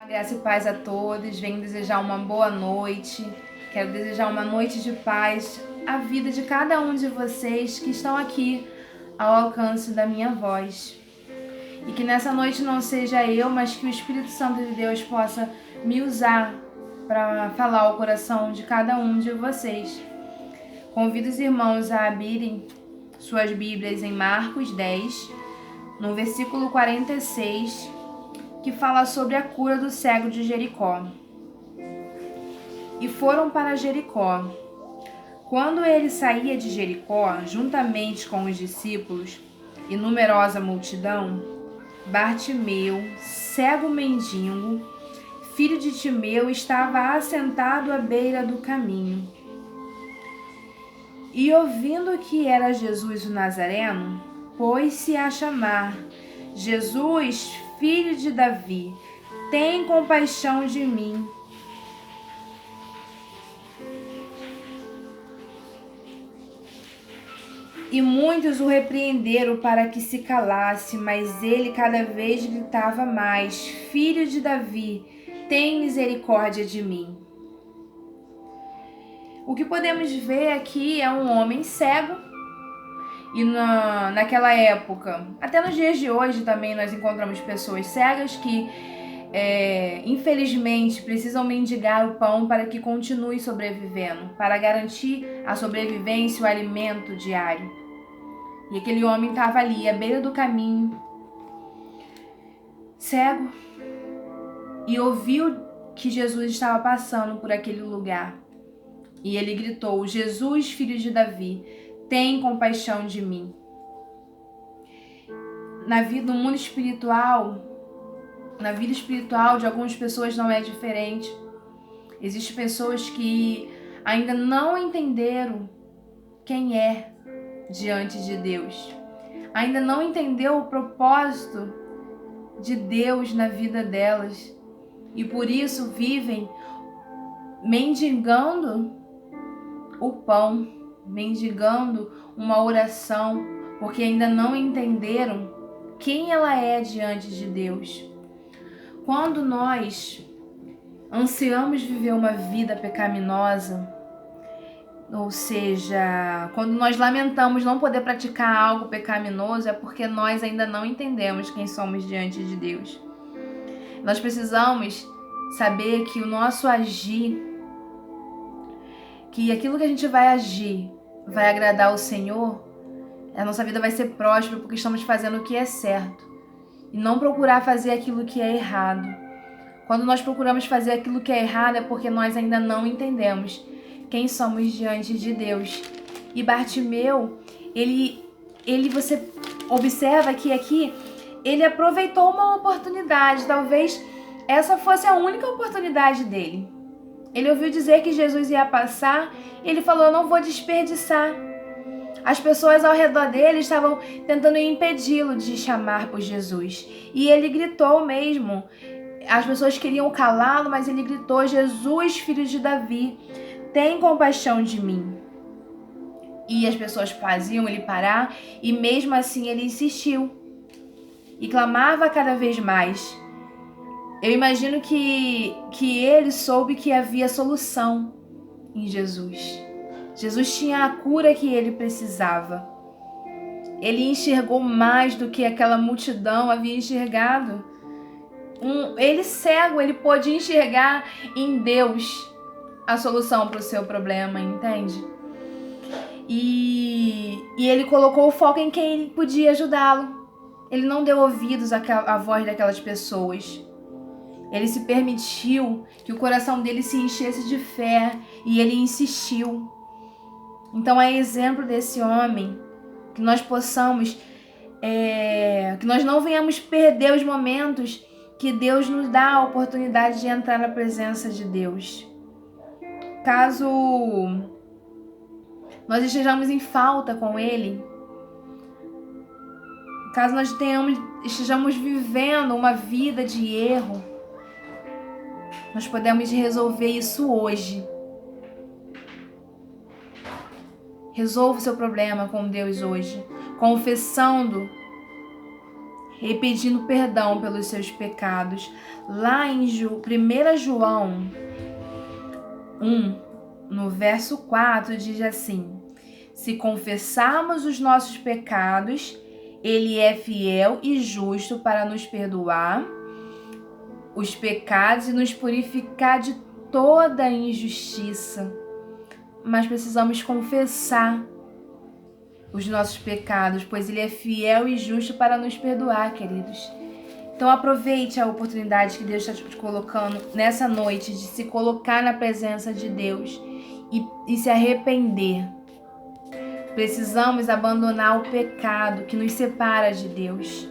Graça e paz a todos, venho desejar uma boa noite, quero desejar uma noite de paz à vida de cada um de vocês que estão aqui ao alcance da minha voz. E que nessa noite não seja eu, mas que o Espírito Santo de Deus possa me usar para falar ao coração de cada um de vocês. Convido os irmãos a abrirem suas Bíblias em Marcos 10, no versículo 46, que fala sobre a cura do cego de Jericó. E foram para Jericó. Quando ele saía de Jericó, juntamente com os discípulos e numerosa multidão, Bartimeu, cego mendigo, filho de Timeu, estava assentado à beira do caminho. E ouvindo que era Jesus o Nazareno, pôs-se a chamar: Jesus, filho de Davi, tem compaixão de mim. E muitos o repreenderam para que se calasse, mas ele cada vez gritava mais: Filho de Davi, tem misericórdia de mim. O que podemos ver aqui é um homem cego. E naquela época, até nos dias de hoje também nós encontramos pessoas cegas que infelizmente precisam mendigar o pão para que continue sobrevivendo, para garantir a sobrevivência e o alimento diário. E aquele homem estava ali à beira do caminho, cego, e ouviu que Jesus estava passando por aquele lugar. E ele gritou: Jesus, filho de Davi, tem compaixão de mim. Na vida do mundo espiritual, na vida espiritual de algumas pessoas não é diferente. Existem pessoas que ainda não entenderam quem é diante de Deus. Ainda não entendeu o propósito de Deus na vida delas. E por isso vivem mendigando o pão, mendigando uma oração, porque ainda não entenderam quem ela é diante de Deus. Quando nós ansiamos viver uma vida pecaminosa, ou seja, quando nós lamentamos não poder praticar algo pecaminoso, é porque nós ainda não entendemos quem somos diante de Deus. Nós precisamos saber que o nosso agir, que aquilo que a gente vai agir vai agradar o Senhor, a nossa vida vai ser próspera porque estamos fazendo o que é certo e não procurar fazer aquilo que é errado. Quando nós procuramos fazer aquilo que é errado é porque nós ainda não entendemos quem somos diante de Deus. E Bartimeu, você observa que aqui ele aproveitou uma oportunidade, talvez essa fosse a única oportunidade dele. Ele ouviu dizer que Jesus ia passar e ele falou: não vou desperdiçar. As pessoas ao redor dele estavam tentando impedi-lo de chamar por Jesus. E ele gritou mesmo. As pessoas queriam calá-lo, mas ele gritou: Jesus, filho de Davi, tem compaixão de mim. E as pessoas faziam ele parar e mesmo assim ele insistiu. E clamava cada vez mais. Eu imagino que ele soube que havia solução em Jesus. Jesus tinha a cura que ele precisava. Ele enxergou mais do que aquela multidão havia enxergado. Ele cego, ele pôde enxergar em Deus a solução para o seu problema, entende? E ele colocou o foco em quem podia ajudá-lo. Ele não deu ouvidos à voz daquelas pessoas. Ele se permitiu que o coração dele se enchesse de fé e ele insistiu. Então é exemplo desse homem que nós possamos, que nós não venhamos perder os momentos que Deus nos dá a oportunidade de entrar na presença de Deus. Caso nós estejamos em falta com Ele, caso nós estejamos vivendo uma vida de erro, nós podemos resolver isso hoje. Resolva o seu problema com Deus hoje, confessando e pedindo perdão pelos seus pecados. Lá em 1 João 1, no verso 4, diz assim: se confessarmos os nossos pecados, Ele é fiel e justo para nos perdoar os pecados e nos purificar de toda injustiça. Mas precisamos confessar os nossos pecados, pois Ele é fiel e justo para nos perdoar, queridos. Então aproveite a oportunidade que Deus está te colocando nessa noite de se colocar na presença de Deus e se arrepender. Precisamos abandonar o pecado que nos separa de Deus,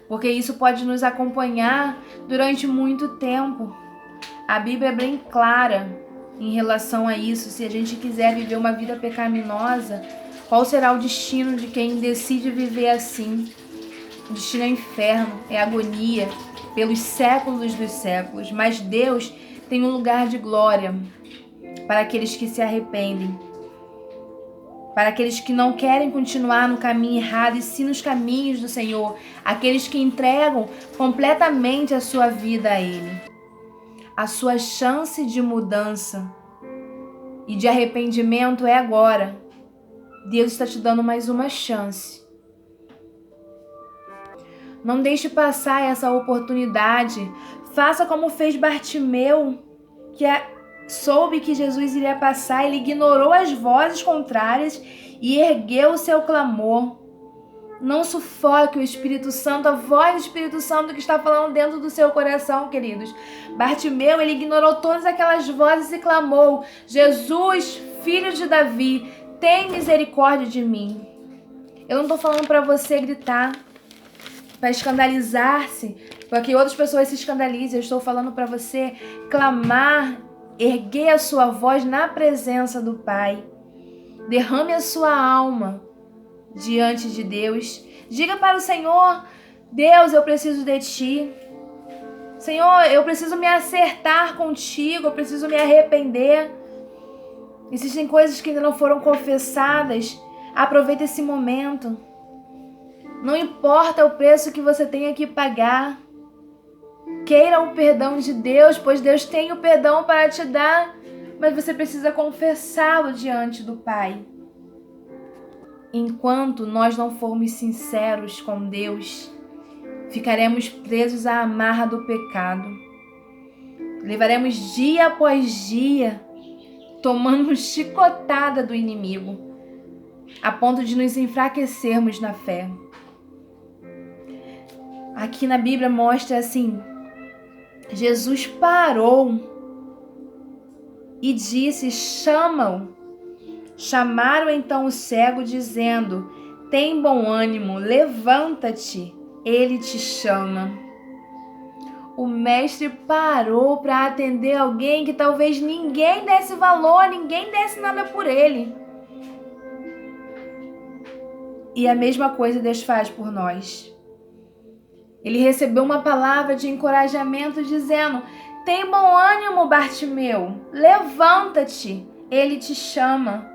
porque isso pode nos acompanhar durante muito tempo. A Bíblia é bem clara em relação a isso. Se a gente quiser viver uma vida pecaminosa, qual será o destino de quem decide viver assim? O destino é inferno, é agonia pelos séculos dos séculos. Mas Deus tem um lugar de glória para aqueles que se arrependem, para aqueles que não querem continuar no caminho errado e sim nos caminhos do Senhor, aqueles que entregam completamente a sua vida a Ele. A sua chance de mudança e de arrependimento é agora. Deus está te dando mais uma chance. Não deixe passar essa oportunidade. Faça como fez Bartimeu, que soube que Jesus iria passar. Ele ignorou as vozes contrárias e ergueu o seu clamor. Não sufoque o Espírito Santo, a voz do Espírito Santo que está falando dentro do seu coração, queridos. Bartimeu, ele ignorou todas aquelas vozes e clamou: Jesus, filho de Davi, tem misericórdia de mim. Eu não estou falando para você gritar, para escandalizar-se, para que outras pessoas se escandalizem. Eu estou falando para você clamar, erguer a sua voz na presença do Pai. Derrame a sua alma diante de Deus. Diga para o Senhor: Deus, eu preciso de Ti. Senhor, eu preciso me acertar contigo, eu preciso me arrepender. Existem coisas que ainda não foram confessadas. Aproveita esse momento. Não importa o preço que você tenha que pagar. Queira o perdão de Deus, pois Deus tem o perdão para te dar, mas você precisa confessá-lo diante do Pai. Enquanto nós não formos sinceros com Deus, ficaremos presos à amarra do pecado. Levaremos dia após dia tomando chicotada do inimigo, a ponto de nos enfraquecermos na fé. Aqui na Bíblia mostra assim: Jesus parou e disse: chama-o. Chamaram então o cego, dizendo: tem bom ânimo, levanta-te, ele te chama. O mestre parou para atender alguém que talvez ninguém desse valor, ninguém desse nada por ele. E a mesma coisa Deus faz por nós. Ele recebeu uma palavra de encorajamento dizendo: tem bom ânimo, Bartimeu, levanta-te, ele te chama.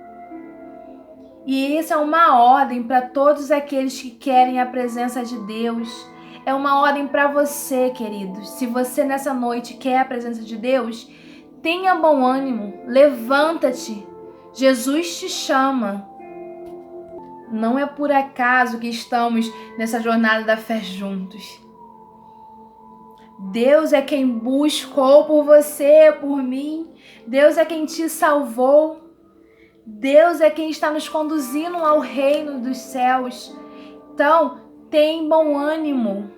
E isso é uma ordem para todos aqueles que querem a presença de Deus. É uma ordem para você, queridos. Se você nessa noite quer a presença de Deus, tenha bom ânimo, levanta-te, Jesus te chama. Não é por acaso que estamos nessa jornada da fé juntos. Deus é quem buscou por você, por mim. Deus é quem te salvou. Deus é quem está nos conduzindo ao reino dos céus. Então, tem bom ânimo.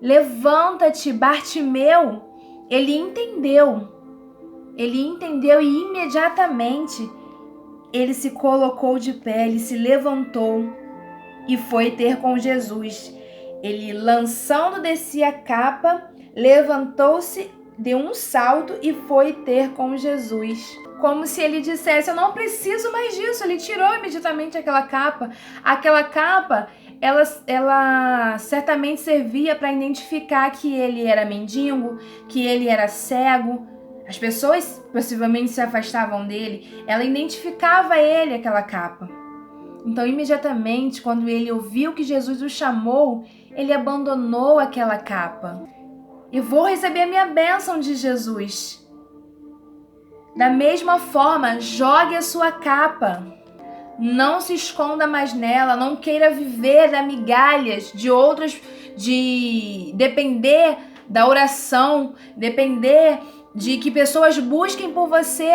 Levanta-te. Bartimeu, ele entendeu. Ele entendeu e imediatamente ele se colocou de pé, ele se levantou e foi ter com Jesus. Ele, lançando de si a capa, levantou-se, deu um salto e foi ter com Jesus. Como se ele dissesse: eu não preciso mais disso. Ele tirou imediatamente aquela capa. Aquela capa, ela certamente servia para identificar que ele era mendigo, que ele era cego. As pessoas possivelmente se afastavam dele. Ela identificava ele, aquela capa. Então, imediatamente, quando ele ouviu que Jesus o chamou, ele abandonou aquela capa. Eu vou receber a minha bênção de Jesus. Da mesma forma, jogue a sua capa. Não se esconda mais nela, não queira viver de migalhas de outras, de depender da oração, depender de que pessoas busquem por você.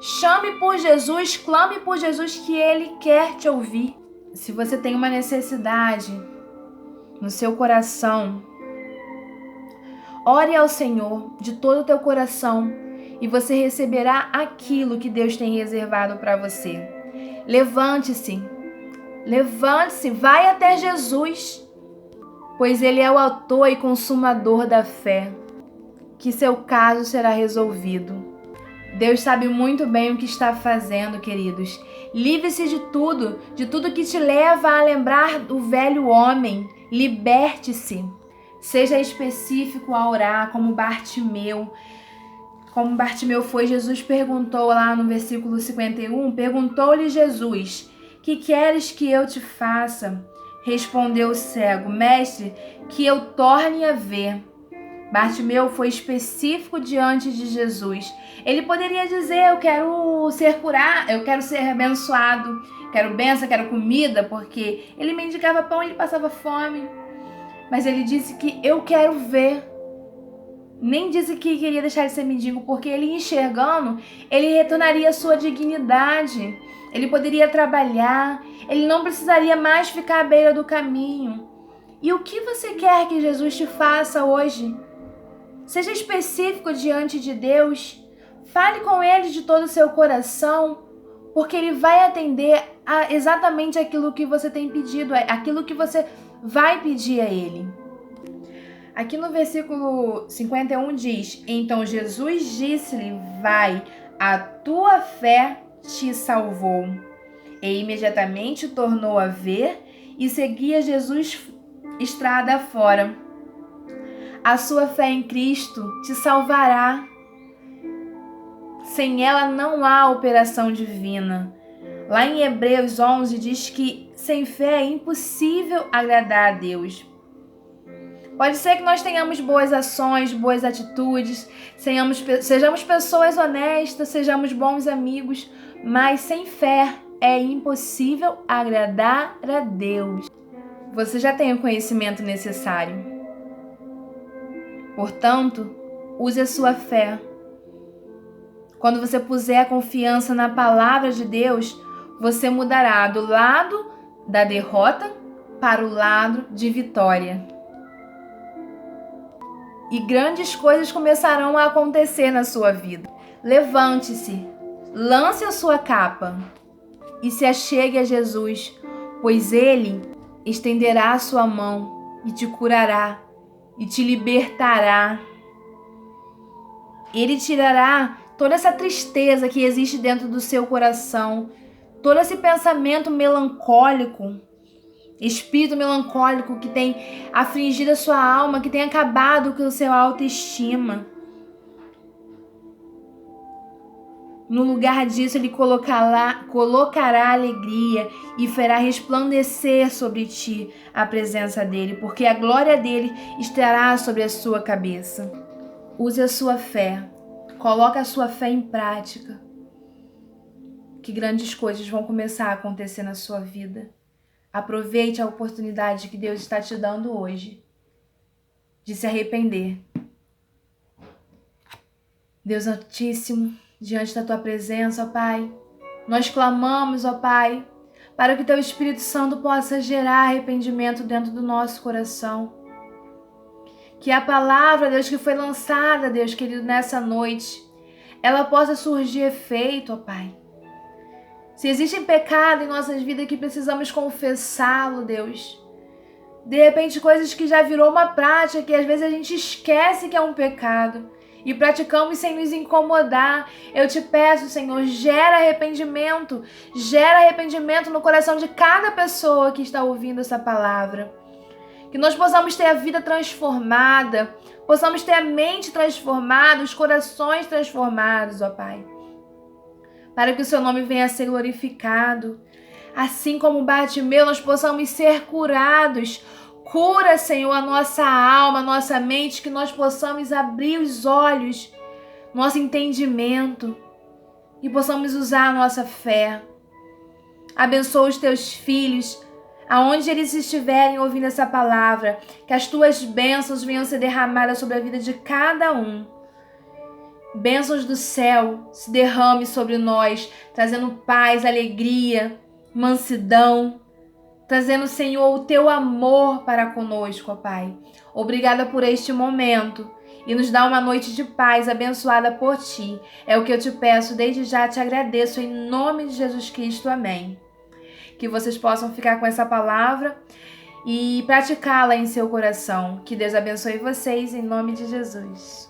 Chame por Jesus, clame por Jesus, que Ele quer te ouvir. Se você tem uma necessidade no seu coração, ore ao Senhor de todo o teu coração e você receberá aquilo que Deus tem reservado para você. Levante-se, vai até Jesus, pois Ele é o autor e consumador da fé, que seu caso será resolvido. Deus sabe muito bem o que está fazendo, queridos. Livre-se de tudo que te leva a lembrar do velho homem. Liberte-se. Seja específico a orar, como Bartimeu. Como Bartimeu foi, Jesus perguntou lá no versículo 51, perguntou-lhe Jesus: que queres que eu te faça? Respondeu o cego: Mestre, que eu torne a ver. Bartimeu foi específico diante de Jesus. Ele poderia dizer: eu quero ser curado, eu quero ser abençoado, quero bênção, quero comida, porque ele mendicava pão, ele passava fome. Mas ele disse que eu quero ver. Nem disse que queria deixar de ser mendigo, porque ele enxergando, ele retornaria a sua dignidade. Ele poderia trabalhar, ele não precisaria mais ficar à beira do caminho. E o que você quer que Jesus te faça hoje? Seja específico diante de Deus. Fale com Ele de todo o seu coração, porque Ele vai atender a exatamente aquilo que você tem pedido, aquilo que você vai pedir a Ele. Aqui no versículo 51 diz: Então Jesus disse-lhe: Vai, a tua fé te salvou. E imediatamente tornou a ver e seguia Jesus estrada fora. A sua fé em Cristo te salvará. Sem ela não há operação divina. Lá em Hebreus 11 diz que sem fé é impossível agradar a Deus. Pode ser que nós tenhamos boas ações, boas atitudes, sejamos pessoas honestas, sejamos bons amigos, mas sem fé é impossível agradar a Deus. Você já tem o conhecimento necessário. Portanto, use a sua fé. Quando você puser a confiança na palavra de Deus, você mudará do lado da derrota para o lado de vitória. E grandes coisas começarão a acontecer na sua vida. Levante-se, lance a sua capa e se achegue a Jesus, pois Ele estenderá a sua mão e te curará e te libertará. Ele tirará toda essa tristeza que existe dentro do seu coração, todo esse pensamento melancólico, espírito melancólico que tem afligido a sua alma, que tem acabado com a sua autoestima. No lugar disso, Ele colocará alegria e fará resplandecer sobre ti a presença dEle, porque a glória dEle estará sobre a sua cabeça. Use a sua fé, coloque a sua fé em prática, que grandes coisas vão começar a acontecer na sua vida. Aproveite a oportunidade que Deus está te dando hoje de se arrepender. Deus Altíssimo, diante da Tua presença, ó Pai, nós clamamos, ó Pai, para que Teu Espírito Santo possa gerar arrependimento dentro do nosso coração. Que a palavra, Deus, que foi lançada, Deus querido, nessa noite, ela possa surgir efeito, ó Pai. Se existe pecado em nossas vidas que precisamos confessá-lo, Deus. De repente, coisas que já virou uma prática, que às vezes a gente esquece que é um pecado e praticamos sem nos incomodar. Eu te peço, Senhor, gera arrependimento no coração de cada pessoa que está ouvindo essa palavra. Que nós possamos ter a vida transformada, possamos ter a mente transformada, os corações transformados, ó Pai. Para que o Seu nome venha a ser glorificado. assim como Bartimeu, nós possamos ser curados. Cura, Senhor, a nossa alma, a nossa mente, que nós possamos abrir os olhos, nosso entendimento e possamos usar a nossa fé. Abençoa os teus filhos, aonde eles estiverem ouvindo essa palavra, que as tuas bênçãos venham ser derramadas sobre a vida de cada um. Bênçãos do céu se derrame sobre nós, trazendo paz, alegria, mansidão, trazendo, Senhor, o teu amor para conosco, ó Pai. Obrigada por este momento e nos dá uma noite de paz abençoada por Ti. É o que eu te peço, desde já te agradeço, em nome de Jesus Cristo, amém. Que vocês possam ficar com essa palavra e praticá-la em seu coração. Que Deus abençoe vocês, em nome de Jesus.